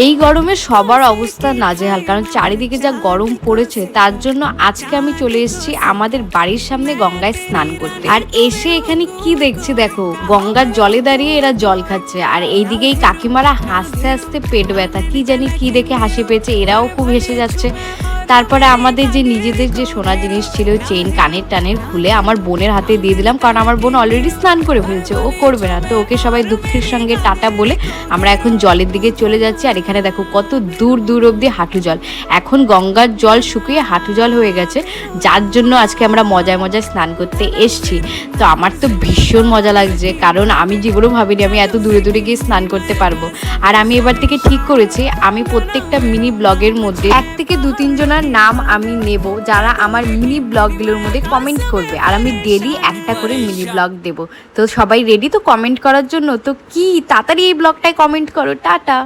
এই গরমে সবার অবস্থা নাজেহাল, কারণ চারিদিকে যা গরম পড়েছে। তার জন্য আজকে আমি চলে এসেছি আমাদের বাড়ির সামনে গঙ্গায় স্নান করতে। আর এসে এখানে কি দেখছি দেখো, গঙ্গার জলে দাঁড়িয়ে এরা জল খাচ্ছে। আর এইদিকেই কাকিমারা হাসতে হাসতে পেট ব্যথা, কি জানি কি দেখে হাসি পেয়েছে, এরাও খুব হেসে যাচ্ছে। তারপরে আমাদের যে নিজেদের যে সোনা জিনিস ছিল, চেন কানের টানের খুলে আমার বোনের হাতে দিয়ে দিলাম, কারণ আমার বোন অলরেডি স্নান করে ফেলছে, ও করবে না। তো ওকে সবাই দুঃখের সঙ্গে টাটা বলে আমরা এখন জলের দিকে চলে যাচ্ছি। আর এখানে দেখো কত দূর দূর অবধি হাঁটু জল। এখন গঙ্গার জল শুকিয়ে হাঁটু জল হয়ে গেছে, যার জন্য আজকে আমরা মজায় মজায় স্নান করতে এসছি। তো আমার তো ভীষণ মজা লাগছে, কারণ আমি জীবনেও ভাবিনি আমি এত দূরে দূরে গিয়ে স্নান করতে পারবো। আর আমি এবার থেকে ঠিক করেছি, আমি প্রত্যেকটা মিনি ব্লগের মধ্যে 1 থেকে 2-3 জনের নাম আমি নেব, যারা আমার মিনি ব্লগগুলোর মধ্যে কমেন্ট করবে। আর আমি ডেলি একটা করে মিনি ব্লগ দেব। তো সবাই রেডি তো কমেন্ট করার জন্য? তো কি তাড়াতাড়ি এই ব্লগটায় কমেন্ট করো। টাটা।